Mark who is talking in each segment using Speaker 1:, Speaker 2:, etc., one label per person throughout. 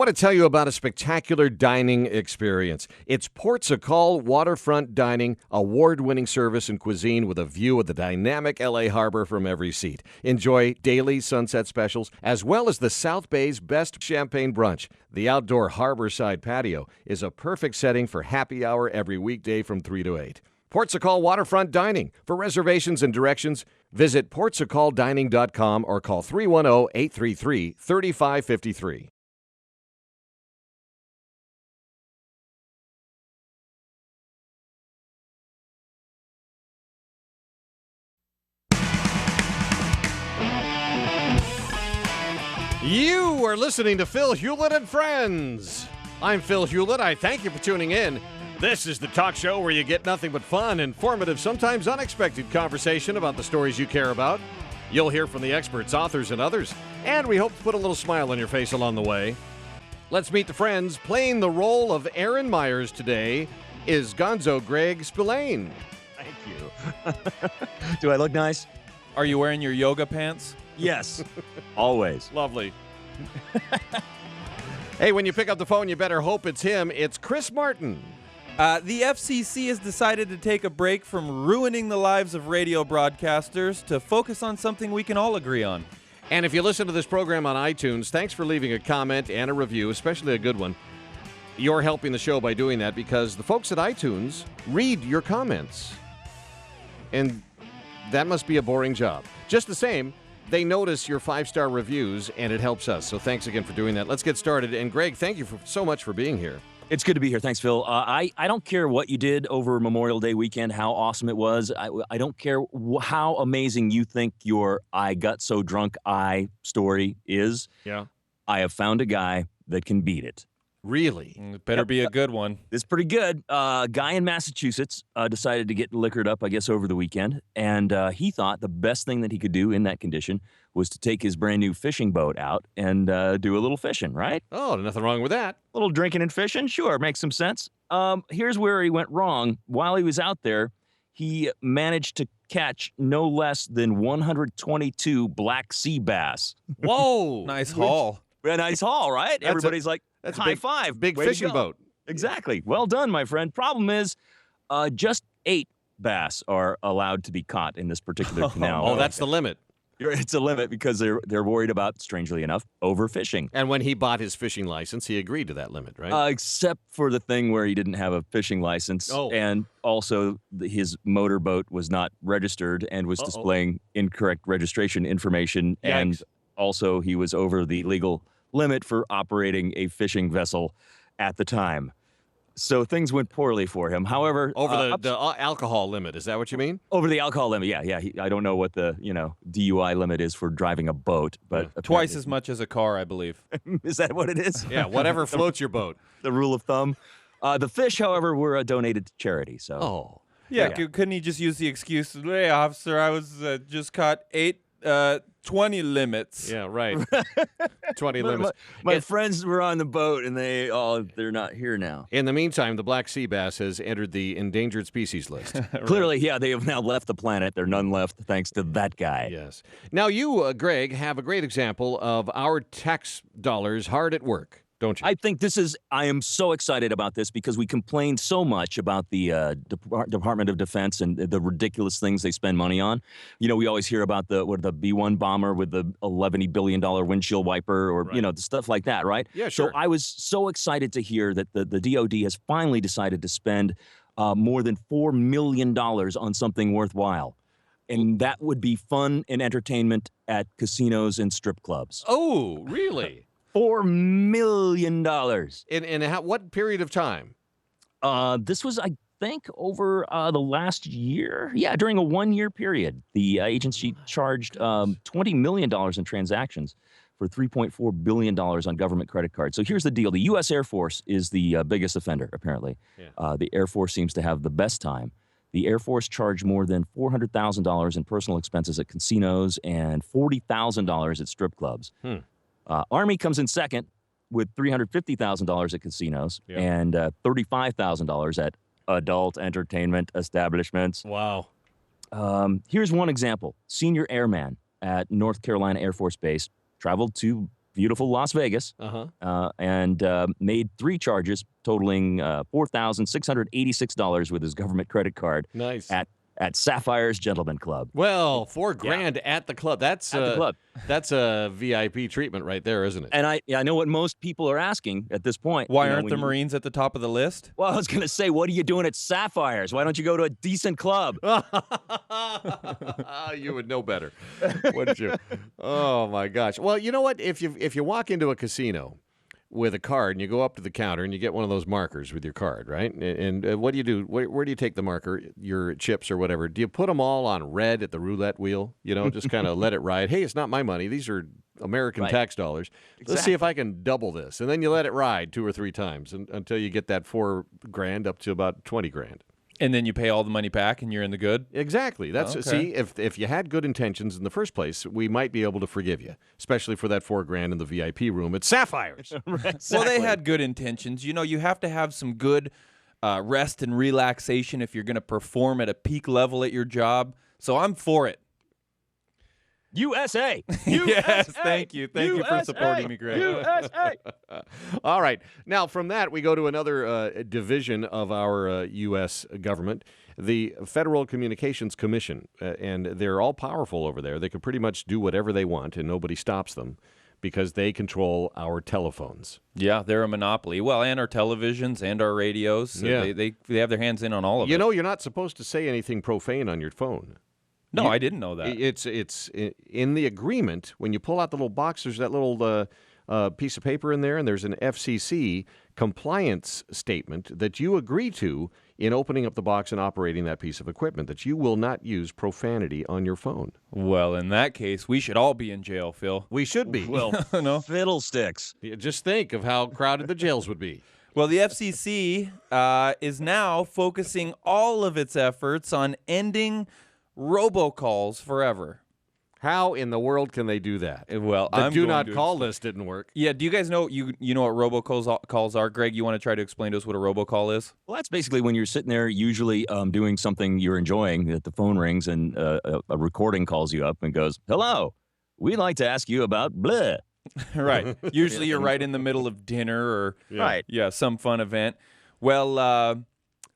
Speaker 1: I want to tell you about a spectacular dining experience. It's Ports a Call Waterfront Dining, award-winning service and cuisine with a view of the dynamic LA Harbor from every seat. Enjoy daily sunset specials as well as the South Bay's best champagne brunch. The outdoor harborside patio is a perfect setting for happy hour every weekday from 3 to 8. Ports a Call Waterfront Dining. For reservations and directions, visit portsacalldining.com or call 310-833-3553. You are listening to Phil Hulett and Friends. I'm Phil Hulett. I thank you for tuning in. This is the talk show where you get nothing but fun, informative, sometimes unexpected conversation about the stories you care about. You'll hear from the experts, authors, and others, and we hope to put a little smile on your face along the way. Let's meet the friends. Playing the role of Aaron Myers today is Gonzo Greg Spillane.
Speaker 2: Thank you. Do I look nice?
Speaker 3: Are you wearing your yoga pants?
Speaker 2: Yes. Always.
Speaker 1: Lovely. Hey, when you pick up the phone, you better hope it's him. It's Chris Martin.
Speaker 3: The FCC has decided to take a break from ruining the lives of radio broadcasters to focus on something we can all agree on.
Speaker 1: And if you listen to this program on iTunes, thanks for leaving a comment and a review, especially a good one. You're helping the show by doing that because the folks at iTunes read your comments. And that must be a boring job. Just the same, they notice your 5-star reviews, and it helps us. So thanks again for doing that. Let's get started. And Greg, thank you so much for being here.
Speaker 2: It's good to be here. Thanks, Phil. I don't care what you did over Memorial Day weekend, how awesome it was. I don't care how amazing you think your I got so drunk I story is.
Speaker 1: Yeah.
Speaker 2: I have found a guy that can beat it.
Speaker 1: Really?
Speaker 3: It better be a good one.
Speaker 2: It's pretty good. A guy in Massachusetts decided to get liquored up, I guess, over the weekend. And he thought the best thing that he could do in that condition was to take his brand new fishing boat out and do a little fishing, right?
Speaker 1: Oh, nothing wrong with that.
Speaker 2: A little drinking and fishing, sure, makes some sense. Here's where he went wrong. While he was out there, he managed to catch no less than 122 black sea bass.
Speaker 1: Whoa.
Speaker 3: Nice haul.
Speaker 2: A nice haul, right? Everybody's like,
Speaker 1: that's
Speaker 2: high
Speaker 1: big,
Speaker 2: five.
Speaker 1: Big
Speaker 2: Way to
Speaker 1: fishing
Speaker 2: go.
Speaker 1: boat.
Speaker 2: Exactly. Well done, my friend. Problem is, just 8 bass are allowed to be caught in this particular canal.
Speaker 1: Oh, that's the limit.
Speaker 2: It's a limit because they're worried about, strangely enough, overfishing.
Speaker 1: And when he bought his fishing license, he agreed to that limit, right?
Speaker 2: Except for the thing where he didn't have a fishing license.
Speaker 1: Oh.
Speaker 2: And also his motorboat was not registered and was displaying incorrect registration information.
Speaker 1: Yikes.
Speaker 2: And also he was over the legal limit for operating a fishing vessel at the time. So things went poorly for him. However,
Speaker 1: Over the alcohol limit, is that what you mean?
Speaker 2: over the alcohol limit, yeah. I don't know what the DUI limit is for driving a boat, but
Speaker 3: Twice as much as a car, I believe.
Speaker 2: Is that what it is?
Speaker 1: Yeah, whatever floats your boat.
Speaker 2: The rule of thumb. The fish, however, were donated to charity. So
Speaker 1: Oh.
Speaker 3: Yeah, couldn't he just use the excuse, hey, officer, I was just caught 20 limits.
Speaker 1: Yeah, right. 20 limits.
Speaker 2: My friends were on the boat, and they're not here now.
Speaker 1: In the meantime, the black sea bass has entered the endangered species list.
Speaker 2: Clearly, yeah, they have now left the planet. There are none left thanks to that guy.
Speaker 1: Yes. Now you, Greg, have a great example of our tax dollars hard at work, don't you?
Speaker 2: I think I am so excited about this because we complained so much about the Department of Defense and the ridiculous things they spend money on. We always hear about the B-1 bomber with the $11 billion windshield wiper or,
Speaker 1: Right.
Speaker 2: the stuff like that, right?
Speaker 1: Yeah, sure.
Speaker 2: So I was so excited to hear that the DOD has finally decided to spend more than $4 million on something worthwhile. And that would be fun and entertainment at casinos and strip clubs.
Speaker 1: Oh, really?
Speaker 2: $4 million.
Speaker 1: In what period of time?
Speaker 2: This was, I think, over the last year. Yeah, during a 1-year period. The agency charged $20 million in transactions for $3.4 billion on government credit cards. So here's the deal. The U.S. Air Force is the biggest offender, apparently.
Speaker 1: Yeah.
Speaker 2: The Air Force seems to have the best time. The Air Force charged more than $400,000 in personal expenses at casinos and $40,000 at strip clubs. Army comes in second with $350,000 at casinos and $35,000 at adult entertainment establishments.
Speaker 1: Wow.
Speaker 2: Here's one example. Senior airman at North Carolina Air Force Base traveled to beautiful Las Vegas, and made 3 charges totaling $4,686 with his government credit card.
Speaker 1: Nice.
Speaker 2: At Sapphire's Gentleman Club.
Speaker 1: Well, $4,000 at the club. That's
Speaker 2: At the club.
Speaker 1: That's a VIP treatment right there, isn't it?
Speaker 2: And I know what most people are asking at this point.
Speaker 3: Why aren't the Marines at the top of the list?
Speaker 2: Well, I was going to say, what are you doing at Sapphire's? Why don't you go to a decent club?
Speaker 1: You would know better, wouldn't you? Oh my gosh. Well, you know what? If you walk into a casino with a card and you go up to the counter and you get one of those markers with your card, right? And what do you do? Where do you take the marker, your chips or whatever? Do you put them all on red at the roulette wheel? You know, just kind of let it ride. Hey, it's not my money. These are American tax dollars.
Speaker 2: Exactly.
Speaker 1: Let's see if I can double this. And then you let it ride 2 or 3 times until you get that $4,000 up to about $20,000.
Speaker 3: And then you pay all the money back and you're in the good?
Speaker 1: Exactly. That's
Speaker 3: Okay.
Speaker 1: See, if you had good intentions in the first place, we might be able to forgive you, especially for that $4,000 in the VIP room at Sapphire's.
Speaker 3: Well, they had good intentions. You know, you have to have some good rest and relaxation if you're going to perform at a peak level at your job. So I'm for it.
Speaker 2: USA!
Speaker 3: Yes, thank you. Thank you for supporting me, Greg.
Speaker 2: USA!
Speaker 1: All right. Now, from that, we go to another division of our U.S. government, the Federal Communications Commission. And they're all powerful over there. They can pretty much do whatever they want, and nobody stops them because they control our telephones.
Speaker 3: Yeah, they're a monopoly. Well, and our televisions and our radios. So
Speaker 1: Yeah.
Speaker 3: they have their hands in on all of it.
Speaker 1: You know, you're not supposed to say anything profane on your phone.
Speaker 3: No, I didn't know that.
Speaker 1: It's in the agreement. When you pull out the little box, there's that little piece of paper in there, and there's an FCC compliance statement that you agree to in opening up the box and operating that piece of equipment, that you will not use profanity on your phone.
Speaker 3: Well, in that case, we should all be in jail, Phil.
Speaker 1: We should be.
Speaker 2: Well,
Speaker 3: No.
Speaker 2: fiddlesticks.
Speaker 1: Just think of how crowded the jails would be.
Speaker 3: Well, the FCC is now focusing all of its efforts on ending robocalls forever.
Speaker 1: How in the world can they do that?
Speaker 3: Well,
Speaker 1: The
Speaker 3: I'm
Speaker 1: do
Speaker 3: going
Speaker 1: not
Speaker 3: to
Speaker 1: call
Speaker 3: explain.
Speaker 1: list didn't work.
Speaker 3: Yeah, do you guys know you know what robocalls are? Greg, you want to try to explain to us what a robocall is?
Speaker 2: Well, that's basically when you're sitting there, usually doing something you're enjoying, that the phone rings and a recording calls you up and goes, "Hello, we'd like to ask you about blah."
Speaker 3: Right. Usually you're right in the middle of dinner or
Speaker 2: Right.
Speaker 3: some fun event. Well,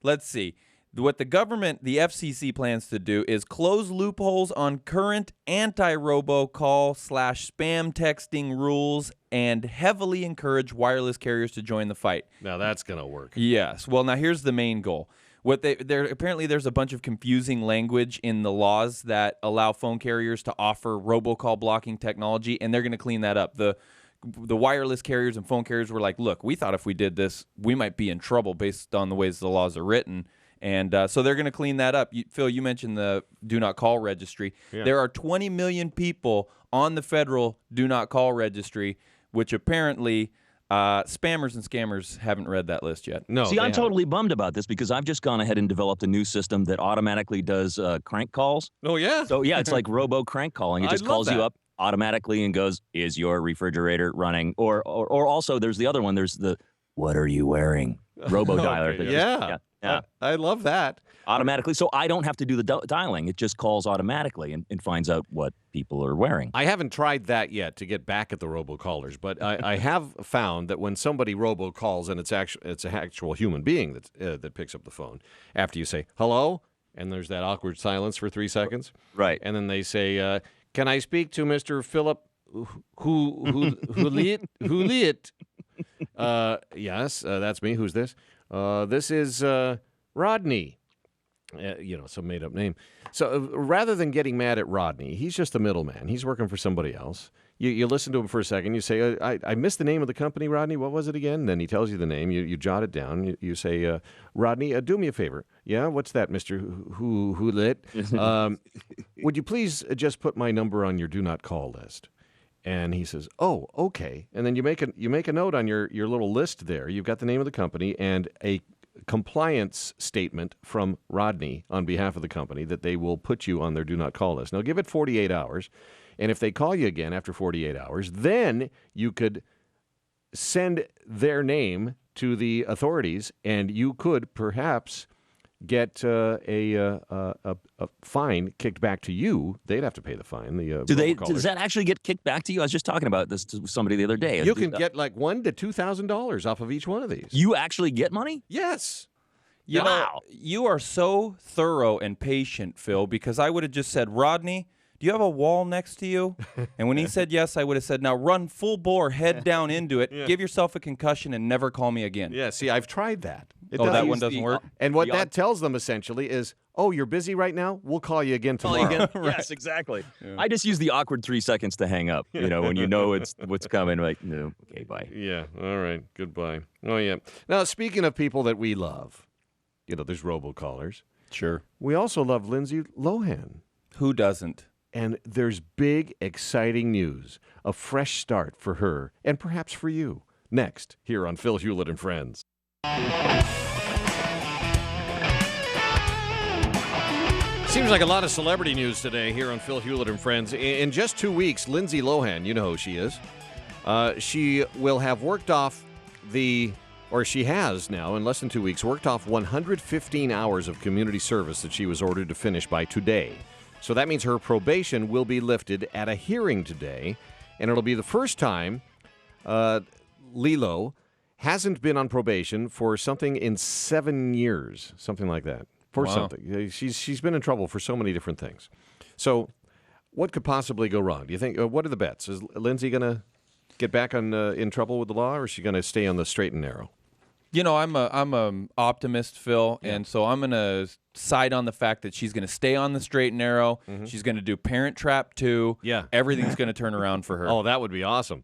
Speaker 3: let's see. What the FCC plans to do is close loopholes on current anti-robocall/spam texting rules and heavily encourage wireless carriers to join the fight.
Speaker 1: Now that's going to work.
Speaker 3: Yes. Well, now here's the main goal. Apparently there's a bunch of confusing language in the laws that allow phone carriers to offer robocall blocking technology, and they're going to clean that up. The wireless carriers and phone carriers were like, look, we thought if we did this, we might be in trouble based on the ways the laws are written. And so they're going to clean that up. Phil, you mentioned the Do Not Call registry.
Speaker 1: Yeah.
Speaker 3: There are 20 million people on the federal Do Not Call registry, which apparently spammers and scammers haven't read that list yet.
Speaker 1: No.
Speaker 2: See,
Speaker 1: they
Speaker 2: I'm
Speaker 1: haven't.
Speaker 2: totally bummed about this because I've just gone ahead and developed a new system that automatically does crank calls.
Speaker 1: Oh, yeah.
Speaker 2: So, yeah, it's like robo crank calling. It
Speaker 1: I
Speaker 2: just
Speaker 1: love
Speaker 2: calls
Speaker 1: that.
Speaker 2: you up automatically and goes, "Is your refrigerator running?" Or also, there's the other one. There's the "What are you wearing?" robo dialer.
Speaker 1: Okay,
Speaker 2: that
Speaker 1: yeah. I love that.
Speaker 2: automatically. So I don't have to do the dialing. It just calls automatically and finds out what people are wearing.
Speaker 1: I haven't tried that yet to get back at the robocallers, but I have found that when somebody robocalls and it's an actual human being that picks up the phone, after you say hello, and there's that awkward silence for 3 seconds,
Speaker 2: Right.
Speaker 1: and then they say, "Can I speak to Mr. Philip Hulett?" Yes, that's me. Who's this? This is Rodney. Some made-up name. So rather than getting mad at Rodney, he's just a middleman. He's working for somebody else. You listen to him for a second. You say, I missed the name of the company, Rodney. What was it again? Then he tells you the name. You jot it down. You say, Rodney, do me a favor. Yeah, what's that, Mr. Hulett? Would you please just put my number on your do not call list? And he says, "Oh, okay." And then you make a note on your little list there. You've got the name of the company and a compliance statement from Rodney on behalf of the company that they will put you on their do not call list. Now, give it 48 hours. And if they call you again after 48 hours, then you could send their name to the authorities, and you could perhaps get a fine kicked back to you. They'd have to pay the fine.
Speaker 2: Does that actually get kicked back to you? I was just talking about this to somebody the other day.
Speaker 1: You can get like $1,000 to $2,000 off of each one of these.
Speaker 2: You actually get money?
Speaker 1: Yes.
Speaker 3: You know,
Speaker 2: Wow.
Speaker 3: you are so thorough and patient, Phil, because I would have just said, Rodney, do you have a wall next to you? And when he said yes, I would have said, now run full bore, head down into it, give yourself a concussion, and never call me again.
Speaker 1: Yeah, see, I've tried that.
Speaker 3: That one doesn't work?
Speaker 1: And what that tells them essentially is, oh, you're busy right now? We'll call you again tomorrow.
Speaker 2: Right. Yes, exactly. Yeah. I just use the awkward 3 seconds to hang up, when you know it's what's coming. Like, no, okay, bye.
Speaker 1: Yeah, all right, goodbye. Oh, yeah. Now, speaking of people that we love, there's robocallers.
Speaker 3: Sure.
Speaker 1: We also love Lindsay Lohan.
Speaker 3: Who doesn't?
Speaker 1: And there's big, exciting news, a fresh start for her, and perhaps for you. Next, here on Phil Hulett and Friends. Seems like a lot of celebrity news today here on Phil Hulett and Friends. In just 2 weeks, Lindsay Lohan, you know who she is, she will have worked off she has now, in less than 2 weeks, worked off 115 hours of community service that she was ordered to finish by today. So that means her probation will be lifted at a hearing today, and it'll be the first time Lilo hasn't been on probation for something in 7 years, something like that. For something. She's been in trouble for so many different things. So what could possibly go wrong? Do you think, what are the bets? Is Lindsay going to get back in trouble with the law, or is she going to stay on the straight and narrow?
Speaker 3: I'm a optimist, Phil, and so I'm going to side on the fact that she's going to stay on the straight and narrow. Mm-hmm. She's going to do Parent Trap 2. Yeah. Everything's going to turn around for her.
Speaker 1: Oh, that would be awesome.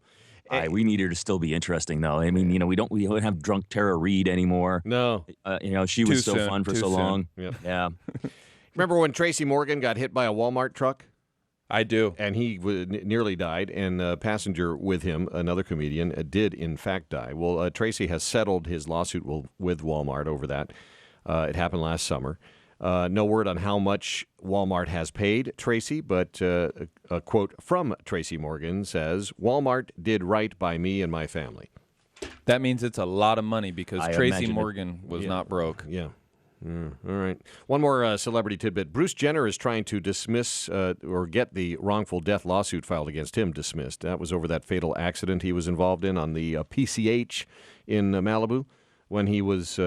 Speaker 2: We need her to still be interesting, though. I mean, we don't have drunk Tara Reid anymore.
Speaker 1: No.
Speaker 2: She was so fun for so long.
Speaker 1: Yep.
Speaker 2: Yeah.
Speaker 1: Remember when Tracy Morgan got hit by a Walmart truck?
Speaker 3: I do.
Speaker 1: And he nearly died, and a passenger with him, another comedian, did in fact die. Well, Tracy has settled his lawsuit with Walmart over that. It happened last summer. No word on how much Walmart has paid Tracy, but a quote from Tracy Morgan says, "Walmart did right by me and my family."
Speaker 3: That means it's a lot of money because Tracy Morgan was not broke.
Speaker 1: Yeah. All right. One more celebrity tidbit. Bruce Jenner is trying to dismiss or get the wrongful death lawsuit filed against him dismissed. That was over that fatal accident he was involved in on the PCH in Malibu when he was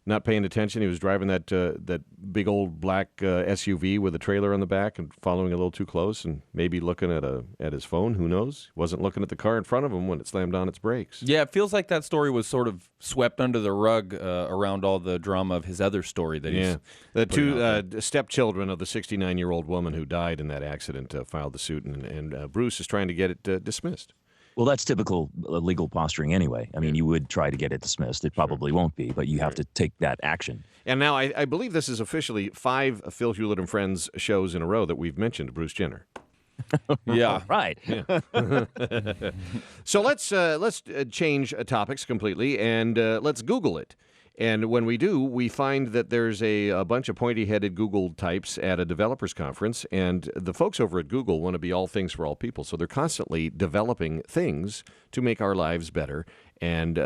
Speaker 1: not paying attention. He was driving that big old black SUV with a trailer on the back and following a little too close and maybe looking at his phone. Who knows? Wasn't looking at the car in front of him when it slammed on its brakes.
Speaker 3: Yeah, it feels like that story was sort of swept under the rug around all the drama of his other story that he's
Speaker 1: the two stepchildren of the 69-year-old woman who died in that accident filed the suit, and Bruce is trying to get it dismissed.
Speaker 2: Well, that's typical legal posturing anyway. I mean, you would try to get it dismissed. It probably won't be, but you have to take that action.
Speaker 1: And now I believe this is officially 5 Phil Hulett and Friends shows in a row that we've mentioned Bruce Jenner.
Speaker 3: Yeah.
Speaker 2: Right.
Speaker 1: Yeah. So let's change topics completely, and let's Google it. And when we do, we find that there's a bunch of pointy-headed Google types at a developers conference, and the folks over at Google want to be all things for all people, so they're constantly developing things to make our lives better. And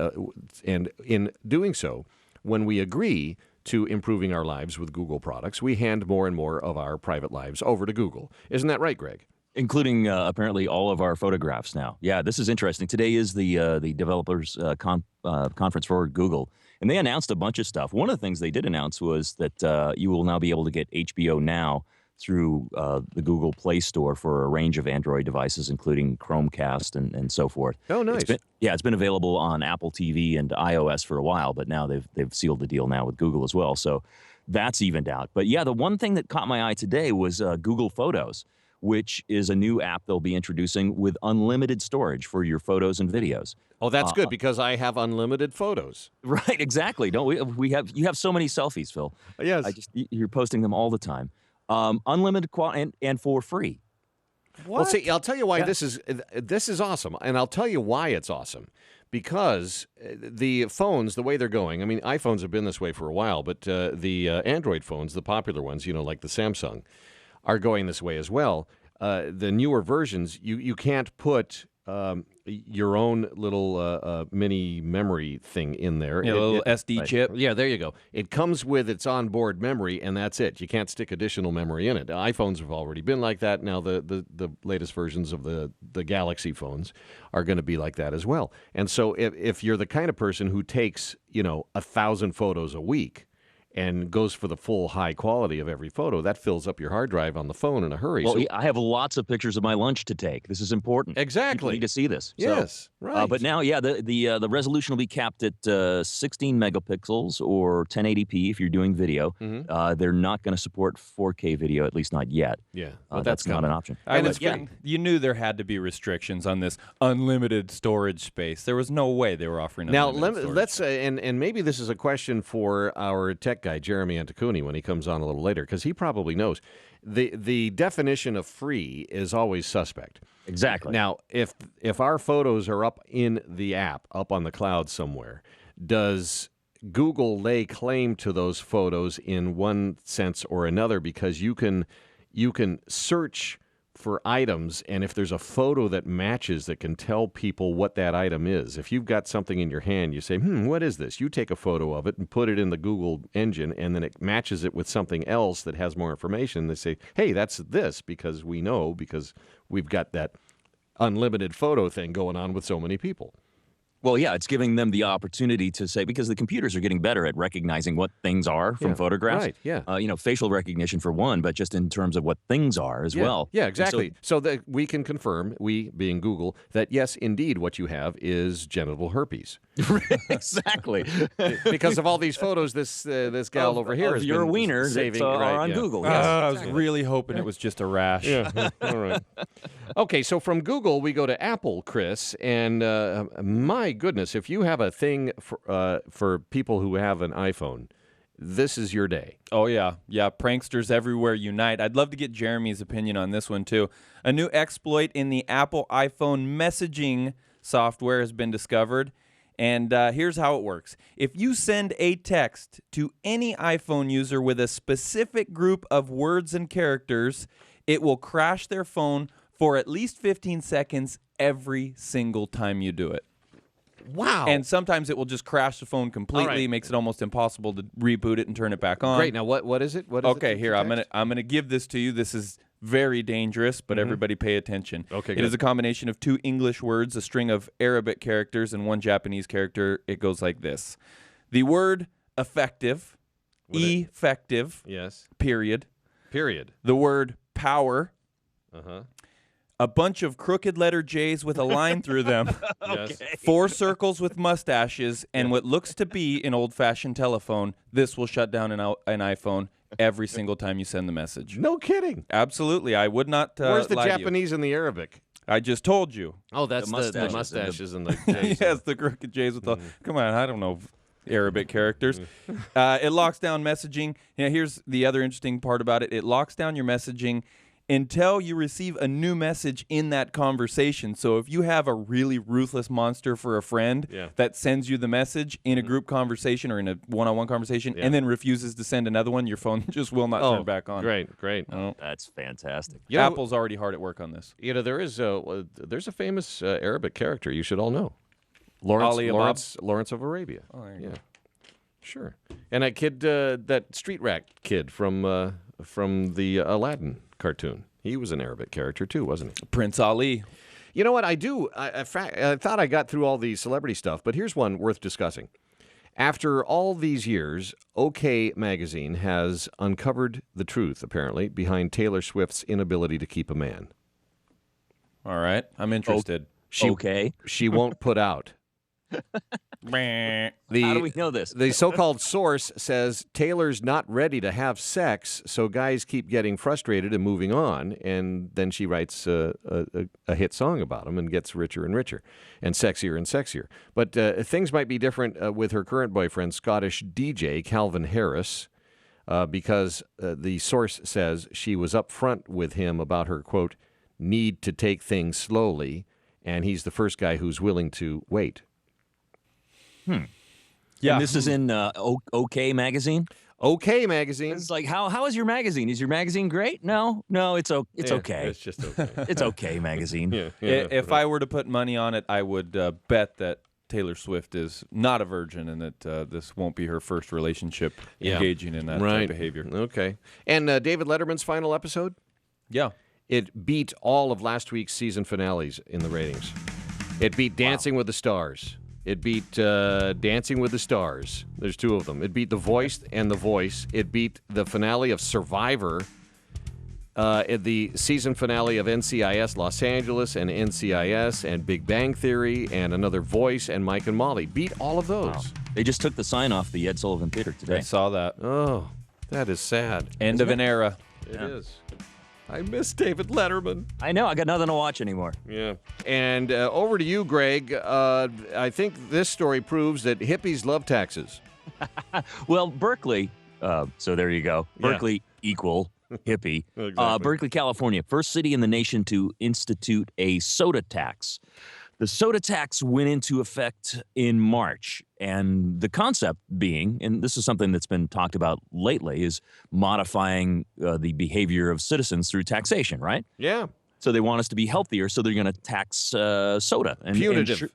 Speaker 1: in doing so, when we agree to improving our lives with Google products, we hand more and more of our private lives over to Google. Isn't that right, Greg?
Speaker 2: Including apparently all of our photographs now. Yeah, this is interesting. Today is the developers conference for Google. And they announced a bunch of stuff. One of the things they did announce was that you will now be able to get HBO Now through the Google Play Store for a range of Android devices, including Chromecast and so forth.
Speaker 1: Oh, nice.
Speaker 2: It's been available on Apple TV and iOS for a while, but now they've sealed the deal now with Google as well. So that's evened out. But yeah, the one thing that caught my eye today was Google Photos, which is a new app they'll be introducing with unlimited storage for your photos and videos.
Speaker 1: Oh, that's good because I have unlimited photos.
Speaker 2: Right, exactly. Don't we? You have so many selfies, Phil.
Speaker 1: Yes.
Speaker 2: You're posting them all the time. Unlimited and for free.
Speaker 1: What? Well, see, I'll tell you why this is awesome, and I'll tell you why it's awesome. Because the phones, the way they're going, I mean, iPhones have been this way for a while, but the Android phones, the popular ones, like the Samsung, are going this way as well. The newer versions, you can't put your own little mini memory thing in there.
Speaker 3: Yeah, a little SD chip.
Speaker 1: Yeah, there you go. It comes with its onboard memory, and that's it. You can't stick additional memory in it. iPhones have already been like that. Now the latest versions of the Galaxy phones are going to be like that as well. And so if you're the kind of person who takes 1,000 photos a week and goes for the full high quality of every photo, that fills up your hard drive on the phone in a hurry.
Speaker 2: Well, I have lots of pictures of my lunch to take. This is important.
Speaker 1: Exactly.
Speaker 2: People need to see this.
Speaker 1: Yes, right.
Speaker 2: But now, the resolution will be capped at 16 megapixels or 1080p if you're doing video. They're not going to support 4K video, at least not yet.
Speaker 1: Yeah,
Speaker 2: but that's not an option.
Speaker 3: You knew there had to be restrictions on this unlimited storage space. There was no way they were offering unlimited storage.
Speaker 1: Let's and maybe this is a question for our tech guy, Jeremy Anticuni, when he comes on a little later, because he probably knows. The definition of free is always suspect.
Speaker 2: Exactly.
Speaker 1: Now, if our photos are up in the app, up on the cloud somewhere, does Google lay claim to those photos in one sense or another? Because you can search for items, and if there's a photo that matches that can tell people what that item is, if you've got something in your hand, you say, what is this? You take a photo of it and put it in the Google engine, and then it matches it with something else that has more information. They say, hey, that's this, because we've got that unlimited photo thing going on with so many people.
Speaker 2: Well, yeah, it's giving them the opportunity to say, because the computers are getting better at recognizing what things are from photographs.
Speaker 1: Right, yeah.
Speaker 2: Facial recognition for one, but just in terms of what things are as well.
Speaker 1: Yeah, exactly. So that we can confirm, we being Google, that yes, indeed, what you have is genital herpes.
Speaker 2: Exactly.
Speaker 1: Because of all these photos, this gal over here has
Speaker 2: your
Speaker 1: been
Speaker 2: wiener
Speaker 1: saving
Speaker 2: are on Google. Yes,
Speaker 3: I was really hoping it was just a rash.
Speaker 1: Yeah. All right. Okay, so from Google we go to Apple, Chris, and my goodness, if you have a thing for people who have an iPhone, this is your day.
Speaker 3: Oh, yeah. Yeah, pranksters everywhere unite. I'd love to get Jeremy's opinion on this one, too. A new exploit in the Apple iPhone messaging software has been discovered, and here's how it works. If you send a text to any iPhone user with a specific group of words and characters, it will crash their phone for at least 15 seconds every single time you do it.
Speaker 1: Wow.
Speaker 3: And sometimes it will just crash the phone completely, makes it almost impossible to reboot it and turn it back on.
Speaker 1: Great. Now, what is it? What is
Speaker 3: okay,
Speaker 1: it
Speaker 3: here, I'm gonna give this to you. This is very dangerous, but everybody pay attention.
Speaker 1: Okay,
Speaker 3: It is a combination of 2 English words, a string of Arabic characters, and 1 Japanese character. It goes like this. The word effective, effective,
Speaker 1: Yes.
Speaker 3: period.
Speaker 1: Period.
Speaker 3: The word power,
Speaker 1: Uh-huh.
Speaker 3: a bunch of crooked letter J's with a line through them,
Speaker 1: Yes.
Speaker 3: 4 circles with mustaches, and what looks to be an old-fashioned telephone. This will shut down an iPhone every single time you send the message.
Speaker 1: No kidding.
Speaker 3: Absolutely. I would not
Speaker 1: Where's the
Speaker 3: lie to you.
Speaker 1: Japanese and the Arabic?
Speaker 3: I just told you.
Speaker 1: Oh, that's the mustaches and the J's.
Speaker 3: Yes, the crooked J's with the... Come on, I don't know Arabic characters. It locks down messaging. Here's the other interesting part about it. It locks down your messaging until you receive a new message in that conversation. So if you have a really ruthless monster for a friend that sends you the message in a group conversation or in a one-on-one conversation and then refuses to send another one, your phone just will not turn back on.
Speaker 1: Great.
Speaker 3: Oh.
Speaker 2: That's fantastic.
Speaker 3: Apple's already hard at work on this.
Speaker 1: There's a famous Arabic character you should all know. Lawrence of Arabia.
Speaker 3: Oh, there you go.
Speaker 1: Sure. And that kid, that street rat kid from the Aladdin cartoon. He was an Arabic character too, wasn't he?
Speaker 3: Prince Ali.
Speaker 1: You know what I do? I thought I got through all the celebrity stuff, but here's one worth discussing. After all these years, OK Magazine has uncovered the truth, apparently, behind Taylor Swift's inability to keep a man.
Speaker 3: All right. I'm interested.
Speaker 1: She won't put out.
Speaker 2: How do we know this?
Speaker 1: The so-called source says Taylor's not ready to have sex, so guys keep getting frustrated and moving on, and then she writes a hit song about him and gets richer and richer and sexier. But things might be different with her current boyfriend, Scottish DJ Calvin Harris, because the source says she was upfront with him about her, quote, need to take things slowly, and he's the first guy who's willing to wait.
Speaker 2: Yeah. And this is in OK Magazine?
Speaker 1: Okay Magazine.
Speaker 2: It's like, how is your magazine? Is your magazine great? No, it's okay.
Speaker 1: It's just okay.
Speaker 2: It's okay, magazine.
Speaker 3: If I were to put money on it, I would bet that Taylor Swift is not a virgin and that this won't be her first relationship engaging in that type of behavior.
Speaker 1: Okay. And David Letterman's final episode?
Speaker 3: Yeah.
Speaker 1: It beat all of last week's season finales in the ratings. It beat Dancing with the Stars. It beat Dancing with the Stars. There's two of them. It beat The Voice and The Voice. It beat the finale of Survivor, the season finale of NCIS Los Angeles and NCIS and Big Bang Theory and another Voice and Mike and Molly. Beat all of those.
Speaker 2: Wow. They just took the sign off the Ed Sullivan Theater today.
Speaker 3: I saw that.
Speaker 1: Oh, that is sad.
Speaker 3: End of an era.
Speaker 1: It is. I miss David Letterman.
Speaker 2: I know. I got nothing to watch anymore.
Speaker 1: Yeah. And over to you, Greg. I think this story proves that hippies love taxes.
Speaker 2: Well, Berkeley, so there you go. Berkeley equal hippie.
Speaker 1: Exactly.
Speaker 2: Berkeley, California, first city in the nation to institute a soda tax. The soda tax went into effect in March, and the concept being, and this is something that's been talked about lately, is modifying the behavior of citizens through taxation, right?
Speaker 1: Yeah.
Speaker 2: So they want us to be healthier, so they're going to tax soda.
Speaker 1: Punitive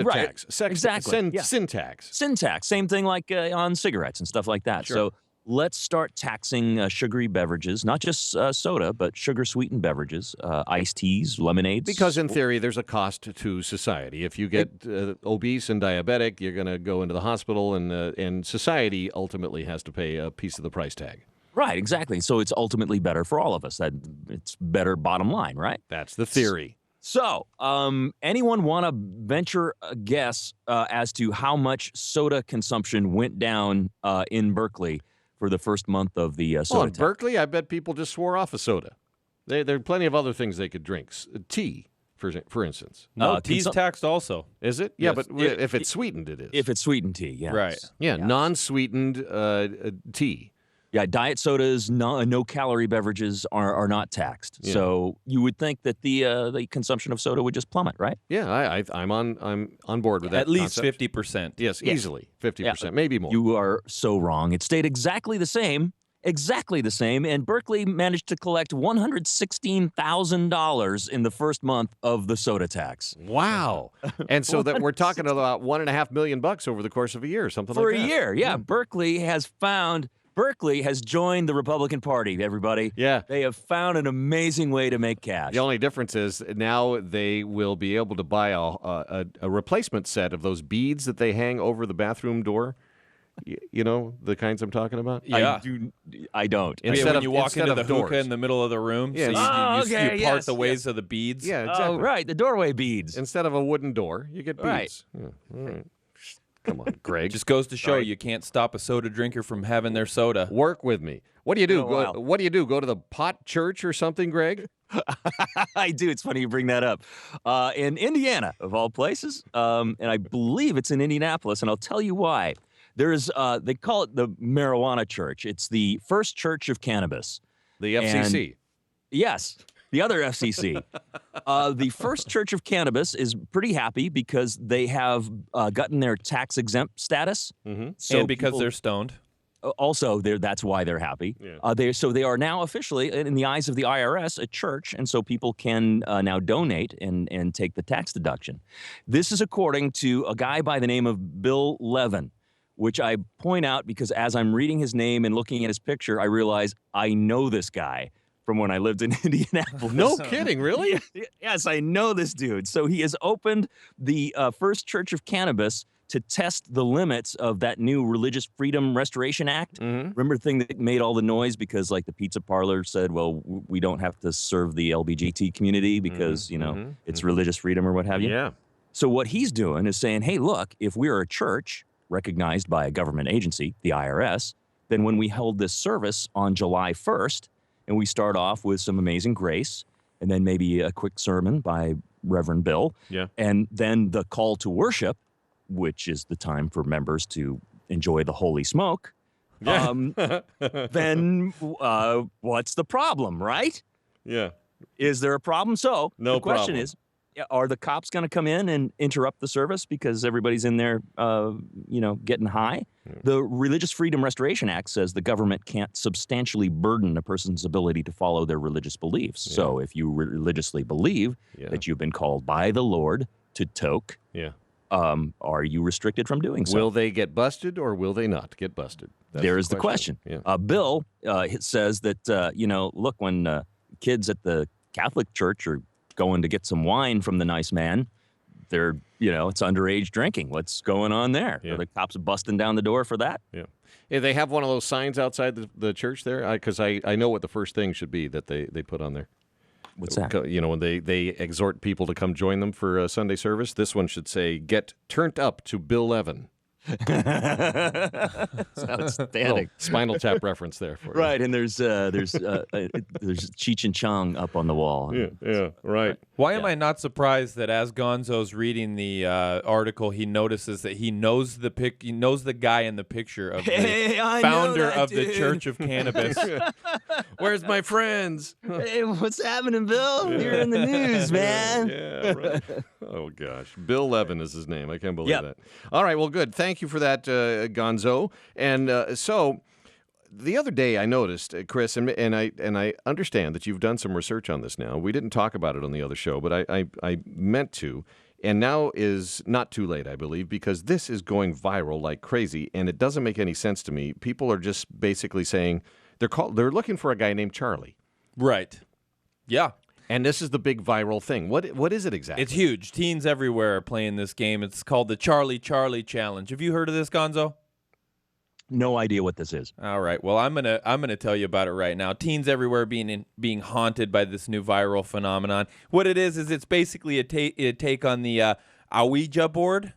Speaker 2: Right.
Speaker 1: tax.
Speaker 2: Exactly.
Speaker 1: Sin tax.
Speaker 2: Sin tax, same thing like on cigarettes and stuff like that.
Speaker 1: Sure.
Speaker 2: So let's start taxing sugary beverages, not just soda, but sugar-sweetened beverages, iced teas, lemonades.
Speaker 1: Because in theory, there's a cost to society. If you get obese and diabetic, you're going to go into the hospital, and society ultimately has to pay a piece of the price tag.
Speaker 2: Right, exactly. So it's ultimately better for all of us. That it's better bottom line, right?
Speaker 1: That's the theory.
Speaker 2: So, anyone want to venture a guess as to how much soda consumption went down in Berkeley for the first month of the soda
Speaker 1: in
Speaker 2: tax?
Speaker 1: Berkeley, I bet people just swore off a soda. There are plenty of other things they could drink. Tea, for instance.
Speaker 3: No, tea's taxed also.
Speaker 1: Is it? Yeah,
Speaker 3: Yes.
Speaker 1: but if it's sweetened, it is.
Speaker 2: If it's sweetened tea, yes.
Speaker 3: Right.
Speaker 1: Yeah, non-sweetened tea.
Speaker 2: Yeah, diet sodas, no-calorie beverages are not taxed.
Speaker 1: Yeah.
Speaker 2: So you would think that the consumption of soda would just plummet, right?
Speaker 1: Yeah, I'm on board with that.
Speaker 3: At least
Speaker 1: concept.
Speaker 3: 50%.
Speaker 1: Yes, easily 50%, maybe more.
Speaker 2: You are so wrong. It stayed exactly the same, and Berkeley managed to collect $116,000 in the first month of the soda tax.
Speaker 1: Wow! And so that we're talking about $1.5 million over the course of a year, something
Speaker 2: For
Speaker 1: like that.
Speaker 2: a year, yeah. Berkeley has joined the Republican Party, everybody.
Speaker 1: Yeah.
Speaker 2: They have found an amazing way to make cash.
Speaker 1: The only difference is now they will be able to buy a replacement set of those beads that they hang over the bathroom door. You know, the kinds I'm talking about?
Speaker 3: Yeah.
Speaker 2: I don't.
Speaker 3: When you walk into the hookah in the middle of the room,
Speaker 1: Yeah,
Speaker 3: so you part the ways of the beads.
Speaker 1: Yeah, exactly.
Speaker 2: Oh, right, the doorway beads.
Speaker 1: Instead of a wooden door, you get beads.
Speaker 2: Right.
Speaker 1: Yeah. All right. Come on, Greg.
Speaker 3: Just goes to show
Speaker 1: Sorry.
Speaker 3: you can't stop a soda drinker from having their soda.
Speaker 1: Work with me. What do you do?
Speaker 2: Oh, wow.
Speaker 1: What do you do? Go to the pot church or something, Greg?
Speaker 2: I do. It's funny you bring that up. In Indiana, of all places, and I believe it's in Indianapolis, and I'll tell you why. There's, they call it the marijuana church. It's the First Church of Cannabis.
Speaker 1: The FCC.
Speaker 2: And, yes. The other FCC. The First Church of Cannabis is pretty happy because they have gotten their tax-exempt status.
Speaker 1: Mm-hmm.
Speaker 2: So
Speaker 3: and because
Speaker 2: people,
Speaker 3: they're stoned.
Speaker 2: Also, that's why they're happy.
Speaker 1: Yeah.
Speaker 2: They are now officially, in the eyes of the IRS, a church, and so people can now donate and take the tax deduction. This is according to a guy by the name of Bill Levin, which I point out because as I'm reading his name and looking at his picture, I realize I know this guy from when I lived in Indianapolis.
Speaker 1: No kidding, really?
Speaker 2: Yes, I know this dude. So he has opened the First Church of Cannabis to test the limits of that new Religious Freedom Restoration Act.
Speaker 1: Mm-hmm.
Speaker 2: Remember the thing that made all the noise because like the pizza parlor said, well, we don't have to serve the LGBT community because, it's religious freedom or what have you.
Speaker 1: Yeah.
Speaker 2: So what he's doing is saying, hey, look, if we're a church recognized by a government agency, the IRS, then when we hold this service on July 1st, and we start off with some amazing grace, and then maybe a quick sermon by Reverend Bill.
Speaker 1: Yeah.
Speaker 2: And then the call to worship, which is the time for members to enjoy the holy smoke.
Speaker 1: Yeah.
Speaker 2: Then what's the problem, right?
Speaker 1: Yeah.
Speaker 2: Is there a problem? So
Speaker 1: No
Speaker 2: the question
Speaker 1: problem.
Speaker 2: is, are the cops going to come in and interrupt the service because everybody's in there, getting high? The Religious Freedom Restoration Act says the government can't substantially burden a person's ability to follow their religious beliefs. Yeah. So if you religiously believe that you've been called by the Lord to toke, are you restricted from doing so?
Speaker 1: Will they get busted or will they not get busted?
Speaker 2: There is the question. Yeah. Bill it says that, look, when kids at the Catholic Church are going to get some wine from the nice man, they're, it's underage drinking. What's going on there? Are the cops busting down the door for that?
Speaker 1: Yeah. They have one of those signs outside the church there? Because I know what the first thing should be that they put on there.
Speaker 2: What's that?
Speaker 1: When they exhort people to come join them for a Sunday service, this one should say, "Get turnt up to Bill Levin."
Speaker 2: Outstanding.
Speaker 1: Spinal Tap reference there for you.
Speaker 2: Right, and there's Cheech and Chong up on the wall.
Speaker 1: Yeah, right.
Speaker 3: Why am I not surprised that as Gonzo's reading the article, he notices that he knows the guy in the picture of the founder of the Church of Cannabis.
Speaker 1: Where's my friends?
Speaker 2: Hey, what's happening, Bill? You're in the news, man.
Speaker 1: Yeah, right. Oh gosh, Bill Levin is his name. I can't believe that. All right, well, good. Thank you for that, Gonzo. And so the other day I noticed, Chris, and I understand that you've done some research on this now. We didn't talk about it on the other show, but I meant to. And now is not too late, I believe, because this is going viral like crazy, and it doesn't make any sense to me. People are just basically saying they're looking for a guy named Charlie.
Speaker 3: Right. Yeah.
Speaker 1: And this is the big viral thing. What is it exactly?
Speaker 3: It's huge. Teens everywhere are playing this game. It's called the Charlie Challenge. Have you heard of this, Gonzo?
Speaker 2: No idea what this is.
Speaker 3: All right. Well, I'm gonna tell you about it right now. Teens everywhere being haunted by this new viral phenomenon. What it is it's basically a take on the Ouija board.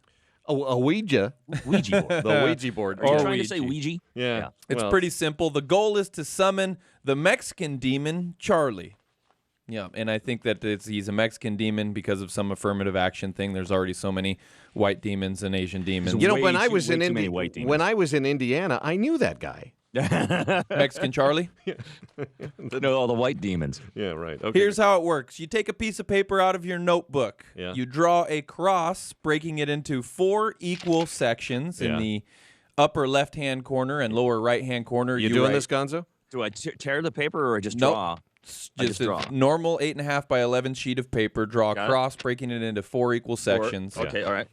Speaker 1: A Ouija
Speaker 2: board.
Speaker 1: The Ouija board.
Speaker 2: Are you trying to say Ouija?
Speaker 1: Yeah.
Speaker 3: It's pretty simple. The goal is to summon the Mexican demon Charlie. Yeah, and I think that he's a Mexican demon because of some affirmative action thing. There's already so many white demens and Asian demons.
Speaker 1: When I was in Indiana, I knew that guy.
Speaker 3: Mexican Charlie?
Speaker 2: No, all the white demons.
Speaker 1: Yeah, right. Okay.
Speaker 3: Here's how it works. You take a piece of paper out of your notebook.
Speaker 1: Yeah.
Speaker 3: You draw a cross, breaking it into 4 equal sections in the upper left-hand corner and lower right-hand corner.
Speaker 1: You doing this, Gonzo?
Speaker 2: Do I tear the paper or I just draw?
Speaker 3: Just a normal 8.5 by 11 sheet of paper. Draw a cross, breaking it into 4 equal sections.
Speaker 2: Okay, all right.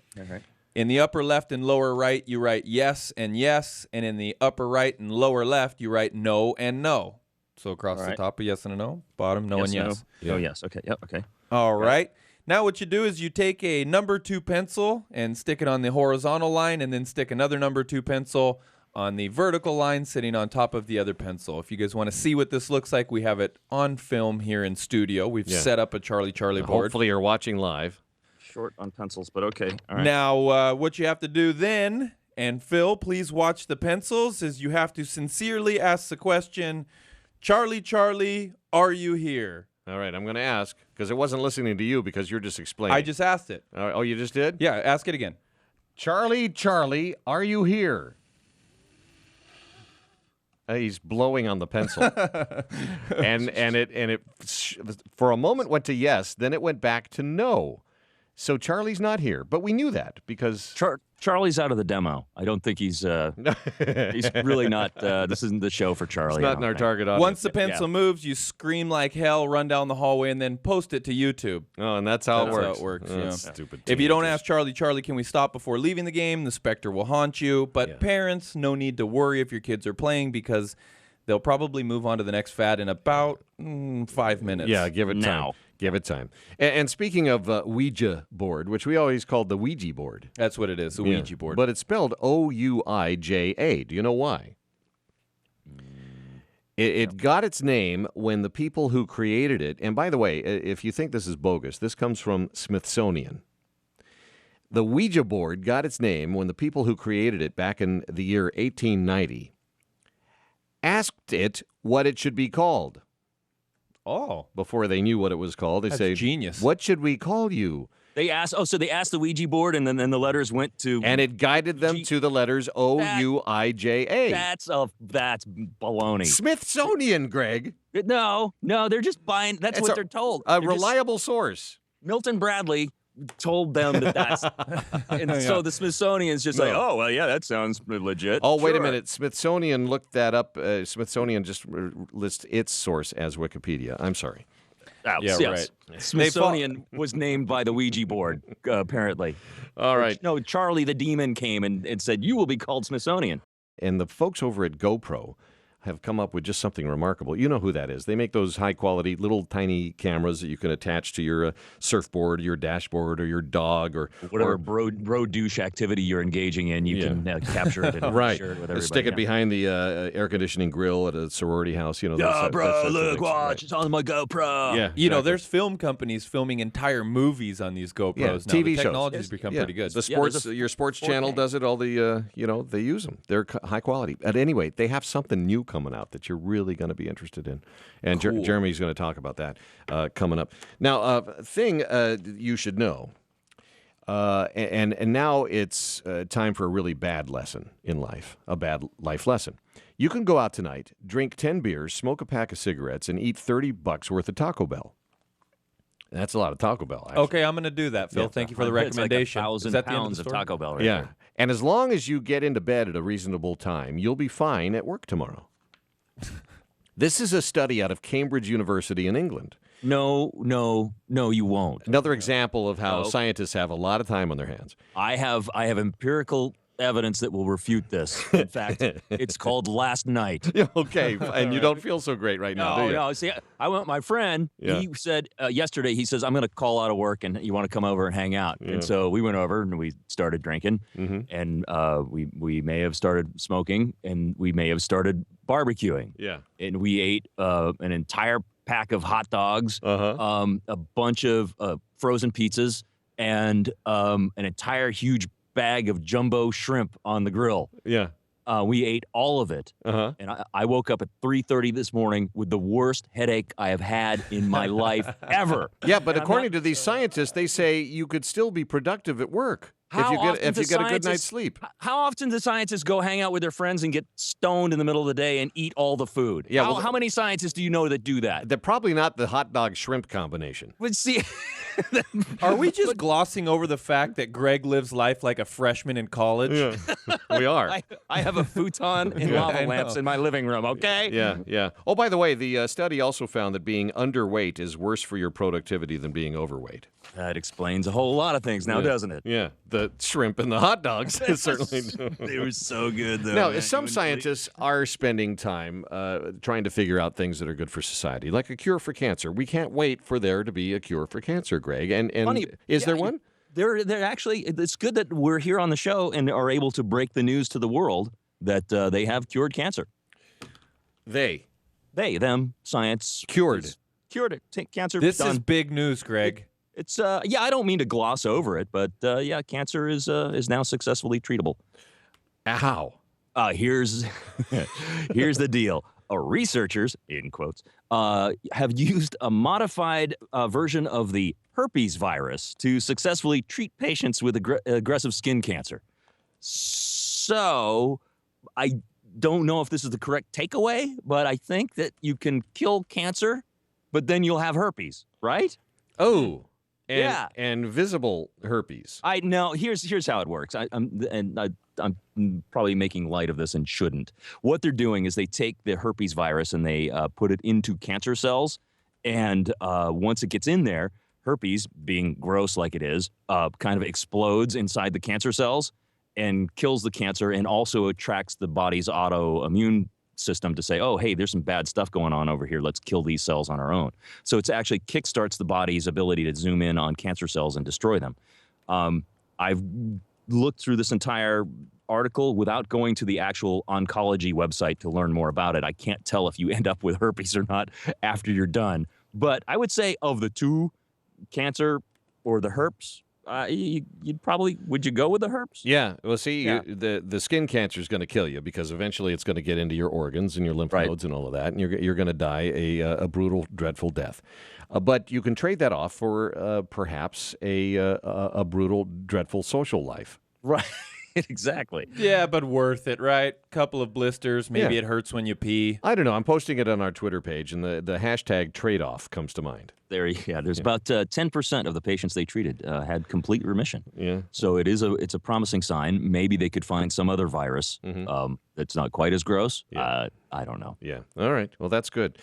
Speaker 3: In the upper left and lower right, you write yes, and in the upper right and lower left, you write no and no. So across the top, a yes and a no. Bottom, no and yes.
Speaker 2: No, yes. Okay. Yep. Okay.
Speaker 3: All right. Now what you do is you take a number 2 pencil and stick it on the horizontal line, and then stick another number 2 pencil on the vertical line sitting on top of the other pencil. If you guys want to see what this looks like, we have it on film here in studio. We've set up a Charlie board.
Speaker 1: Hopefully you're watching live.
Speaker 2: Short on pencils, but okay. All right.
Speaker 3: Now, what you have to do then, and Phil, please watch the pencils, is you have to sincerely ask the question, Charlie, are you here?
Speaker 1: All right, I'm going to ask, because I wasn't listening to you because you're just explaining.
Speaker 3: I just asked it.
Speaker 1: Oh, you just did?
Speaker 3: Yeah, ask it again.
Speaker 1: Charlie, are you here? He's blowing on the pencil, and it for a moment went to yes, then it went back to no. So Charlie's not here, but we knew that because
Speaker 2: Charlie's out of the demo. I don't think he's really not. This isn't the show for Charlie.
Speaker 1: It's not in our target audience.
Speaker 3: Once the pencil moves, you scream like hell, run down the hallway, and then post it to YouTube.
Speaker 1: Oh, and that's how it works.
Speaker 3: How it works.
Speaker 1: Stupid.
Speaker 3: If you don't ask Charlie, can we stop before leaving the game? The specter will haunt you. But parents, no need to worry if your kids are playing because they'll probably move on to the next fad in about 5 minutes.
Speaker 1: Yeah, give it time. Give it time. And speaking of Ouija board, which we always called the Ouija board.
Speaker 3: That's what it is, the Ouija board.
Speaker 1: But it's spelled O-U-I-J-A. Do you know why? It got its name when the people who created it, and by the way, if you think this is bogus, this comes from Smithsonian. The Ouija board got its name when the people who created it back in the year 1890 asked it what it should be called.
Speaker 3: Oh.
Speaker 1: Before they knew what it was called, they say,
Speaker 3: genius.
Speaker 1: What should we call you?
Speaker 2: They asked. Oh, so they asked the Ouija board, and then the letters went to.
Speaker 1: And it guided them to the letters O-U-I-J-A.
Speaker 2: That's baloney.
Speaker 1: Smithsonian, Greg.
Speaker 2: No, they're just buying. That's what they're told.
Speaker 1: A reliable source.
Speaker 2: Milton Bradley told them that's and so the Smithsonian's just like, oh, well, yeah, that sounds legit.
Speaker 1: Oh, wait a
Speaker 2: Sure.
Speaker 1: minute. Smithsonian looked that up. Smithsonian just lists its source as Wikipedia. I'm sorry.
Speaker 2: Oh,
Speaker 3: Yeah,
Speaker 2: yes.
Speaker 3: right.
Speaker 2: Smithsonian was named by the Ouija board, apparently.
Speaker 1: All right.
Speaker 2: No, Charlie the Demon came and said, you will be called Smithsonian.
Speaker 1: And the folks over at GoPro have come up with just something remarkable. You know who that is. They make those high-quality, little tiny cameras that you can attach to your surfboard, your dashboard, or your dog, or
Speaker 2: Whatever bro douche activity you're engaging in, you can capture it and
Speaker 1: right.
Speaker 2: share it with everybody.
Speaker 1: Stick it behind the air conditioning grill at a sorority house. You know.
Speaker 2: Yeah, bro, look, watch,
Speaker 1: right.
Speaker 2: it's on my GoPro.
Speaker 1: Yeah,
Speaker 3: You know,
Speaker 1: exactly.
Speaker 3: there's film companies filming entire movies on these GoPros
Speaker 1: Yeah,
Speaker 3: now.
Speaker 1: TV
Speaker 3: the
Speaker 1: shows.
Speaker 3: technology's become
Speaker 1: Yeah.
Speaker 3: pretty good.
Speaker 1: The sports, your sports channel does it. All the, they use them. They're high quality. But anyway, they have something new coming out that you're really going to be interested in, and
Speaker 3: Cool.
Speaker 1: Jeremy's going to talk about that coming up. Now, thing you should know, and now it's time for a really bad lesson in life, a bad life lesson. You can go out tonight, drink 10 beers, smoke a pack of cigarettes, and eat $30 worth of Taco Bell. That's a lot of Taco Bell, actually.
Speaker 3: Okay, I'm going to do that, Phil.
Speaker 1: Yeah.
Speaker 3: Thank you for the
Speaker 2: It's like
Speaker 3: recommendation.
Speaker 2: 1,000
Speaker 3: Is that the end of
Speaker 2: pounds
Speaker 3: the
Speaker 2: of
Speaker 3: story?
Speaker 2: Taco Bell right
Speaker 1: Yeah.
Speaker 2: there.
Speaker 1: And as long as you get into bed at a reasonable time, you'll be fine at work tomorrow. This is a study out of Cambridge University in England.
Speaker 2: No, you won't.
Speaker 1: Another example of how
Speaker 2: No.
Speaker 1: scientists have a lot of time on their hands.
Speaker 2: I have empirical evidence that will refute this. In fact, it's called Last Night.
Speaker 1: Yeah, okay, and you don't feel so great right now, do you?
Speaker 2: No. See, I went. My friend,
Speaker 1: Yeah.
Speaker 2: he said yesterday. He says, "I'm going to call out of work, and you want to come over and hang out." And so we went over and we started drinking, and we may have started smoking, and we may have started barbecuing.
Speaker 1: Yeah.
Speaker 2: And we ate an entire pack of hot dogs, a bunch of frozen pizzas, and an entire huge bag of jumbo shrimp on the grill.
Speaker 1: Yeah.
Speaker 2: We ate all of it, and I woke up at 3:30 this morning with the worst headache I have had in my life ever.
Speaker 1: Yeah, but
Speaker 2: And I'm
Speaker 1: according
Speaker 2: not-
Speaker 1: to these scientists, they say you could still be productive at work if you get a good night's
Speaker 2: scientists-
Speaker 1: sleep.
Speaker 2: How often do scientists go hang out with their friends and get stoned in the middle of the day and eat all the food?
Speaker 1: Yeah,
Speaker 2: How,
Speaker 1: well,
Speaker 2: how many scientists do you know that do that?
Speaker 1: They're probably not the hot dog shrimp combination.
Speaker 2: But see,
Speaker 3: Are we just glossing over the fact that Greg lives life like a freshman in college?
Speaker 1: We are.
Speaker 2: I have a futon and
Speaker 3: I
Speaker 2: lava
Speaker 3: know.
Speaker 2: lamps in my living room. Okay.
Speaker 1: Yeah, yeah. Oh, by the way, the study also found that being underweight is worse for your productivity than being overweight.
Speaker 2: That explains a whole lot of things now, doesn't it?
Speaker 1: Yeah, the shrimp and the hot dogs certainly do.
Speaker 2: They were so good, though.
Speaker 1: Now,
Speaker 2: man.
Speaker 1: some scientists are spending time trying to figure out things that are good for society, like a cure for cancer. We can't wait for there to be a cure for cancer, Greg. And
Speaker 2: Funny,
Speaker 1: is there
Speaker 2: yeah,
Speaker 1: one?
Speaker 2: They're actually. It's good that we're here on the show and are able to break the news to the world that they have cured cancer.
Speaker 1: They
Speaker 2: Them, science
Speaker 1: cured.
Speaker 2: cured it. Cancer.
Speaker 3: This
Speaker 2: done.
Speaker 3: is big news, Greg.
Speaker 2: It's yeah. I don't mean to gloss over it, but yeah, cancer is now successfully treatable.
Speaker 1: How?
Speaker 2: Here's here's the deal. Researchers, in quotes, have used a modified version of the herpes virus to successfully treat patients with aggressive skin cancer. So, I don't know if this is the correct takeaway, but I think that you can kill cancer, but then you'll have herpes, right?
Speaker 1: Oh, and,
Speaker 2: Yeah.
Speaker 1: and visible herpes.
Speaker 2: I know. Here's how it works. I'm probably making light of this and shouldn't. What they're doing is they take the herpes virus and they put it into cancer cells, and once it gets in there, herpes, being gross like it is, kind of explodes inside the cancer cells and kills the cancer, and also attracts the body's autoimmune system to say, oh, hey, there's some bad stuff going on over here. Let's kill these cells on our own. So it's actually kickstarts the body's ability to zoom in on cancer cells and destroy them. I've looked through this entire article without going to the actual oncology website to learn more about it. I can't tell if you end up with herpes or not after you're done. But I would say of the two, cancer or the herpes, you'd probably, would you go with the herpes?
Speaker 1: Yeah. Well, see,
Speaker 2: Yeah.
Speaker 1: the skin cancer is going to kill you because eventually it's going to get into your organs and your lymph
Speaker 2: Right.
Speaker 1: nodes and all of that, and you're going to die a brutal, dreadful death. But you can trade that off for perhaps a brutal, dreadful social life.
Speaker 2: Right. exactly.
Speaker 3: Yeah, but worth it, right? Couple of blisters. Maybe
Speaker 1: Yeah.
Speaker 3: it hurts when you pee.
Speaker 1: I don't know. I'm posting it on our Twitter page, and the hashtag trade-off comes to mind.
Speaker 2: There's about 10% of the patients they treated had complete remission.
Speaker 1: Yeah.
Speaker 2: So it's a promising sign. Maybe they could find some other virus that's not quite as gross.
Speaker 1: Yeah.
Speaker 2: I don't know.
Speaker 1: Yeah. All right. Well, that's good.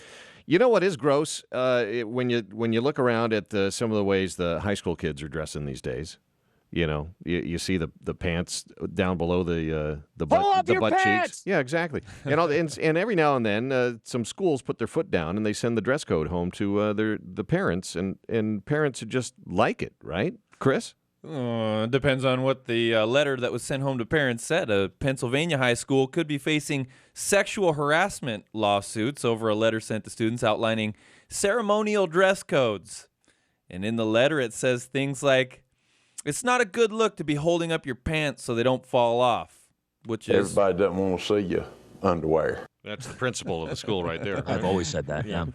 Speaker 1: You know what is gross? When you look around at some of the ways the high school kids are dressing these days. You know, you see the pants down below the butt cheeks. Yeah, exactly. And every now and then, some schools put their foot down and they send the dress code home to the parents, and parents just like it, right, Chris?
Speaker 3: Depends on what the letter that was sent home to parents said. A Pennsylvania high school could be facing sexual harassment lawsuits over a letter sent to students outlining ceremonial dress codes. And in the letter, it says things like, "It's not a good look to be holding up your pants so they don't fall off," which is...
Speaker 4: Everybody doesn't want to see your underwear.
Speaker 1: That's the principal of the school right there.
Speaker 2: I've always said that. Yeah.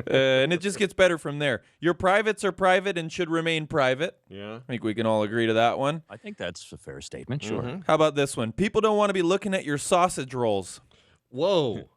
Speaker 3: and it just gets better from there. Your privates are private and should remain private.
Speaker 1: Yeah.
Speaker 3: I think we can all agree to that one.
Speaker 2: I think that's a fair statement. Sure.
Speaker 3: How about this one? People don't want to be looking at your sausage rolls.
Speaker 1: Whoa.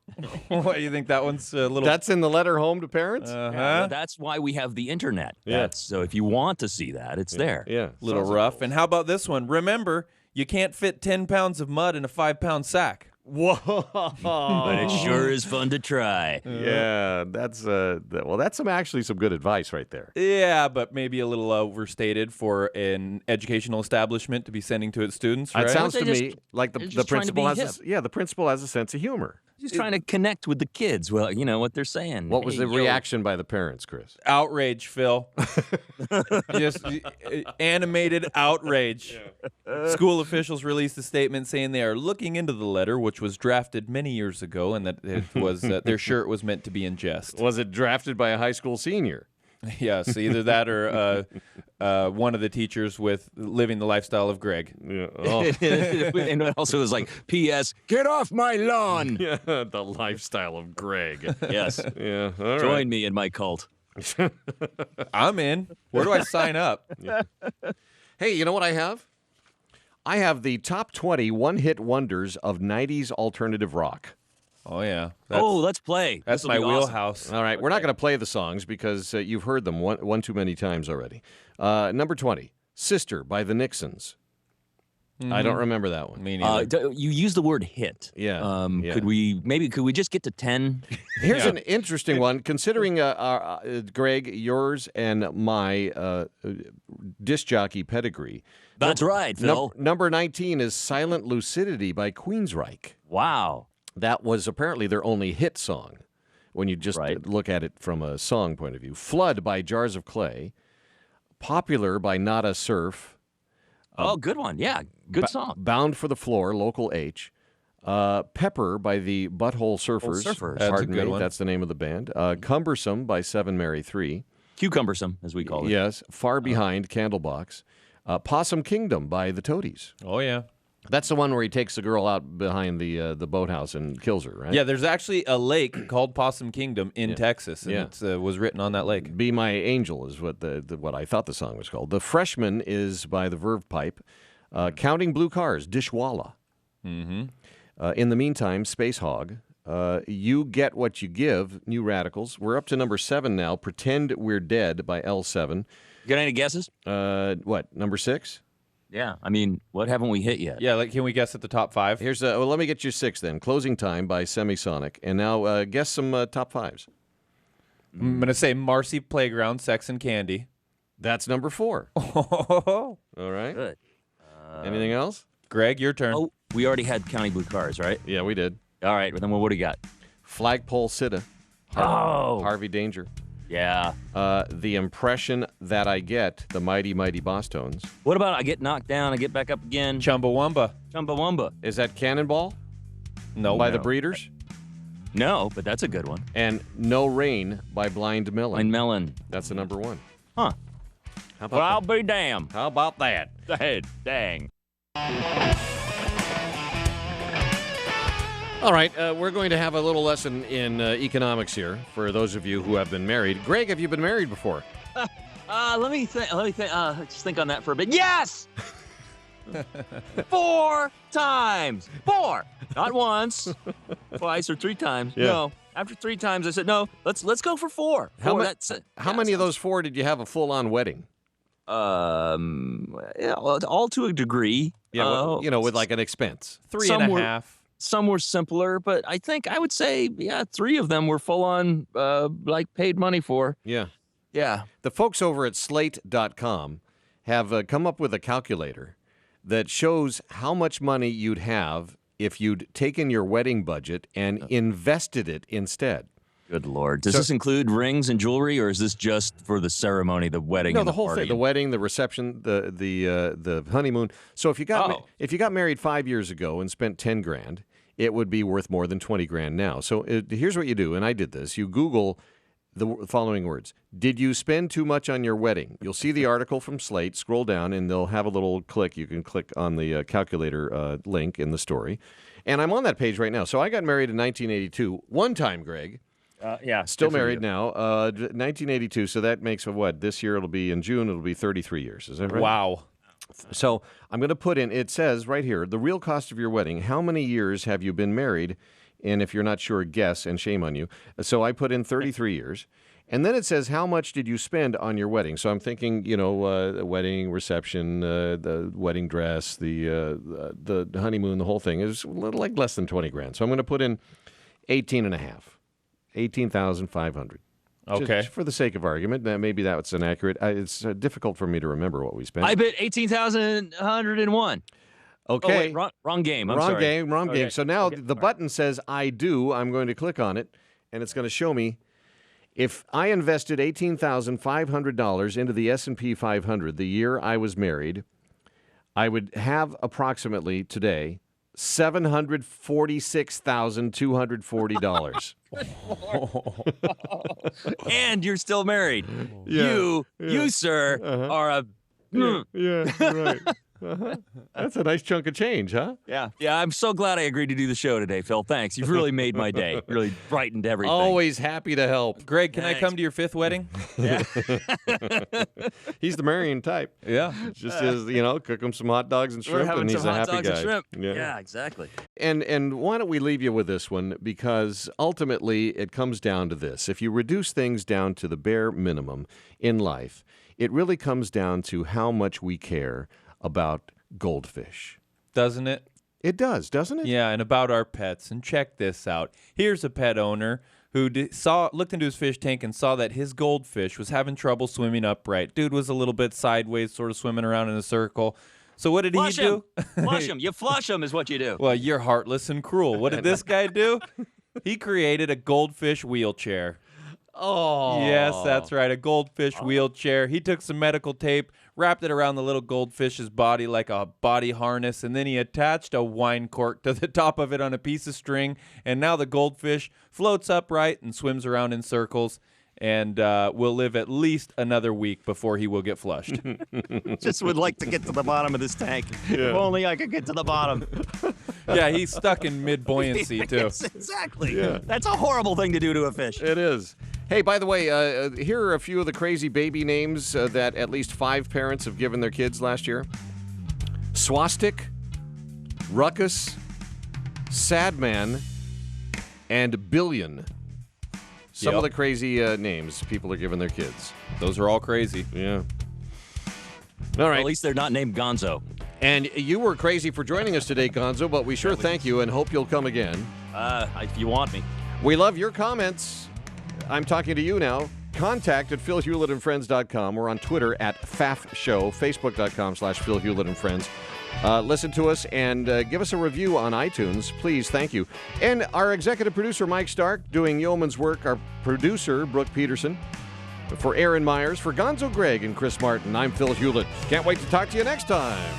Speaker 3: What, you think that one's a little...
Speaker 1: That's in the letter home to parents?
Speaker 2: Yeah, well, that's why we have the internet.
Speaker 1: Yeah.
Speaker 2: So if you want to see that, it's there.
Speaker 1: Yeah.
Speaker 3: little
Speaker 1: Sausage
Speaker 3: rough.
Speaker 1: rolls.
Speaker 3: And how about this one? Remember, you can't fit 10 pounds of mud in a 5-pound sack.
Speaker 1: Whoa.
Speaker 2: But it sure is fun to try.
Speaker 1: Yeah, that's that's some good advice right there.
Speaker 3: Yeah, but maybe a little overstated for an educational establishment to be sending to its students, right?
Speaker 1: It sounds
Speaker 2: Aren't
Speaker 1: to
Speaker 2: they
Speaker 1: me like the
Speaker 2: just trying to
Speaker 1: principal
Speaker 2: be
Speaker 1: has the principal has a sense of humor.
Speaker 2: Just trying to connect with the kids. Well, you know what they're saying.
Speaker 1: What was
Speaker 2: Hey,
Speaker 1: the
Speaker 2: yo.
Speaker 1: reaction by the parents, Chris?
Speaker 3: Outrage, Phil. Just animated outrage. School officials released a statement saying they are looking into the letter, which was drafted many years ago, and that it was their shirt was meant to be in jest.
Speaker 1: Was it drafted by a high school senior?
Speaker 3: Yes, either that or one of the teachers with living the lifestyle of Greg.
Speaker 1: Yeah. Oh.
Speaker 2: And it also was like, P.S. Get off my lawn.
Speaker 1: Yeah, the lifestyle of Greg.
Speaker 2: Yes.
Speaker 1: Yeah. All
Speaker 2: Join
Speaker 1: right.
Speaker 2: me in my cult.
Speaker 3: I'm in. Where do I sign up?
Speaker 1: Hey, you know what I have? I have the top 20 one-hit wonders of 90s alternative rock.
Speaker 3: Oh, yeah.
Speaker 2: Let's play.
Speaker 3: That's
Speaker 2: This'll
Speaker 3: my
Speaker 2: be awesome.
Speaker 3: wheelhouse.
Speaker 1: All right, we're not going to play the songs because you've heard them one too many times already. Number 20, Sister by the Nixons. I don't remember that one.
Speaker 3: Me neither.
Speaker 2: You used the word hit.
Speaker 1: Yeah, yeah.
Speaker 2: Could we just get to 10?
Speaker 1: Here's an interesting one. Considering, Greg, yours and my disc jockey pedigree.
Speaker 2: That's right, Phil.
Speaker 1: Number 19 is Silent Lucidity by Queensryche.
Speaker 2: Wow.
Speaker 1: That was apparently their only hit song when you just look at it from a song point of view. Flood by Jars of Clay. Popular by Nada Surf.
Speaker 2: Oh, good one. Yeah, good song.
Speaker 1: Bound for the Floor, Local H. Pepper by the Butthole Surfers.
Speaker 2: Surfers.
Speaker 3: That's a
Speaker 1: Pardon
Speaker 3: good
Speaker 1: me,
Speaker 3: one.
Speaker 1: that's the name of the band. Cumbersome by Seven Mary 3.
Speaker 2: Cucumbersome, as we call it.
Speaker 1: Yes. Far Behind, Candlebox. Possum Kingdom by the Toadies.
Speaker 3: Oh, yeah.
Speaker 1: That's the one where he takes the girl out behind the boathouse and kills her, right?
Speaker 3: Yeah, there's actually a lake called Possum Kingdom in Texas, and
Speaker 1: Yeah.
Speaker 3: it was written on that lake.
Speaker 1: Be My Angel is what what I thought the song was called. The Freshman is by the Verve Pipe. Counting Blue Cars, Dishwalla.
Speaker 3: Mm-hmm.
Speaker 1: In the meantime, Space Hog. You Get What You Give, New Radicals. We're up to number 7 now. Pretend We're Dead by L7.
Speaker 2: Got any guesses?
Speaker 1: What, number 6?
Speaker 2: Yeah. I mean, what haven't we hit yet?
Speaker 3: Yeah, can we guess at the top 5?
Speaker 1: Here's let me get you 6 then. Closing Time by Semisonic. And now guess some top 5s.
Speaker 3: I'm going to say Marcy Playground, Sex and Candy.
Speaker 1: That's number 4.
Speaker 3: All
Speaker 1: All right.
Speaker 2: Good.
Speaker 1: Anything else?
Speaker 3: Greg, your turn.
Speaker 2: Oh, we already had County Blue Cars, right?
Speaker 1: Yeah, we did.
Speaker 2: All right. Well, then what do you got?
Speaker 1: Flagpole Sitta. Harvey Danger.
Speaker 2: Yeah.
Speaker 1: The Impression That I Get, the Mighty Mighty Boss Tones.
Speaker 2: What about I get knocked down, I get back up again?
Speaker 3: Chumbawamba.
Speaker 2: Chumbawamba.
Speaker 1: Is that Cannonball
Speaker 3: No.
Speaker 1: by the Breeders?
Speaker 2: No, but that's a good one.
Speaker 1: And No Rain by Blind Melon.
Speaker 2: Blind Melon.
Speaker 1: That's the number 1.
Speaker 2: Huh.
Speaker 1: How about
Speaker 2: Well, I'll
Speaker 1: that?
Speaker 2: be damned.
Speaker 1: How about that?
Speaker 2: Dang.
Speaker 1: All right, we're going to have a little lesson in economics here for those of you who have been married. Greg, have you been married before?
Speaker 2: Let me think. Just think on that for a bit. Yes. 4 times. 4. Not once, twice, or 3 times.
Speaker 1: Yeah.
Speaker 2: No. After 3 times, I said, no, let's go for 4.
Speaker 1: How,
Speaker 2: Four,
Speaker 1: many of those 4 did you have a full-on wedding?
Speaker 2: Yeah, all to a degree.
Speaker 1: Yeah, with like an expense.
Speaker 3: 3.5.
Speaker 2: Some were simpler, but I think I would say, 3 of them were full-on, paid money for.
Speaker 1: Yeah.
Speaker 2: Yeah.
Speaker 1: The folks over at Slate.com have come up with a calculator that shows how much money you'd have if you'd taken your wedding budget and invested it instead.
Speaker 2: Good Lord. Does this include rings and jewelry, or is this just for the ceremony, the wedding, and
Speaker 1: the
Speaker 2: the
Speaker 1: whole
Speaker 2: party?
Speaker 1: thing, the wedding, the reception, the honeymoon. So if you got married 5 years ago and spent $10,000, it would be worth more than $20,000 now. So here's what you do, and I did this. You Google the following words. Did you spend too much on your wedding? You'll see the article from Slate. Scroll down, and they'll have a little click. You can click on the calculator link in the story. And I'm on that page right now. So I got married in 1982. One time, Greg. Still married now. 1982. So that makes what? This year it'll be in June. It'll be 33 years. Is that right?
Speaker 3: Wow.
Speaker 1: So I'm going to put in, it says right here, the real cost of your wedding. How many years have you been married? And if you're not sure, guess, and shame on you. So I put in 33 years. And then it says, how much did you spend on your wedding? So I'm thinking, wedding, reception, the wedding dress, the honeymoon, the whole thing is a little like less than $20,000. So I'm going to put in 18,500.
Speaker 3: Okay.
Speaker 1: Just for the sake of argument, maybe that's an accurate. It's difficult for me to remember what we spent.
Speaker 2: I bet 18,101.
Speaker 1: Okay.
Speaker 2: Oh, wait, wrong game. I'm sorry.
Speaker 1: Wrong game. So now the button says I do. I'm going to click on it, and it's going to show me if I invested $18,500 into the S&P 500 the year I was married, I would have approximately today $746,240.
Speaker 2: And you're still married.
Speaker 1: Yeah.
Speaker 2: You, sir, are a...
Speaker 1: Yeah, right. That's a nice chunk of change, huh?
Speaker 2: Yeah, I'm so glad I agreed to do the show today, Phil. Thanks. You've really made my day. Really brightened everything.
Speaker 1: Always happy to help.
Speaker 3: Greg, can
Speaker 2: Thanks.
Speaker 3: I come to your 5th wedding?
Speaker 2: Yeah.
Speaker 1: He's the marrying type.
Speaker 3: Yeah.
Speaker 1: Just as, cook him some hot dogs and
Speaker 2: We're
Speaker 1: shrimp,
Speaker 2: having
Speaker 1: and he's
Speaker 2: some
Speaker 1: a
Speaker 2: hot
Speaker 1: happy
Speaker 2: dogs
Speaker 1: guy.
Speaker 2: and shrimp.
Speaker 1: Yeah.
Speaker 2: Yeah, exactly.
Speaker 1: And why don't we leave you with this one? Because ultimately it comes down to this. If you reduce things down to the bare minimum in life, it really comes down to how much we care about goldfish.
Speaker 3: Doesn't it?
Speaker 1: It does, doesn't it?
Speaker 3: Yeah, and about our pets. And check this out. Here's a pet owner who looked into his fish tank and saw that his goldfish was having trouble swimming upright. Dude was a little bit sideways, sort of swimming around in a circle. So what did he do?
Speaker 2: Flush him. You flush him is what you do.
Speaker 3: Well, you're heartless and cruel. What did this guy do? He created a goldfish wheelchair.
Speaker 1: Oh.
Speaker 3: Yes, that's right, a goldfish wheelchair. He took some medical tape, wrapped it around the little goldfish's body like a body harness, and then he attached a wine cork to the top of it on a piece of string, and now the goldfish floats upright and swims around in circles and will live at least another week before he will get flushed.
Speaker 2: Just would like to get to the bottom of this tank. If only I could get to the bottom.
Speaker 3: Yeah, he's stuck in mid-buoyancy, too.
Speaker 2: Yes, exactly. Yeah. That's a horrible thing to do to a fish.
Speaker 1: It is. Hey, by the way, here are a few of the crazy baby names that at least 5 parents have given their kids last year. Swastik, Ruckus, Sadman, and Billion. Some of the crazy names people are giving their kids.
Speaker 3: Those are all crazy.
Speaker 1: Yeah. All right.
Speaker 2: At least they're not named Gonzo.
Speaker 1: And you were crazy for joining us today, Gonzo, but we sure thank you and hope you'll come again.
Speaker 2: If you want me.
Speaker 1: We love your comments. I'm talking to you now. Contact at PhilHewlettandFriends.com. We're on Twitter at FAFShow, Facebook.com/PhilHewlettandFriends. Listen to us and give us a review on iTunes, please. Thank you. And our executive producer, Mike Stark, doing yeoman's work. Our producer, Brooke Peterson. For Aaron Myers, for Gonzo Greg and Chris Martin, I'm Phil Hulett. Can't wait to talk to you next time.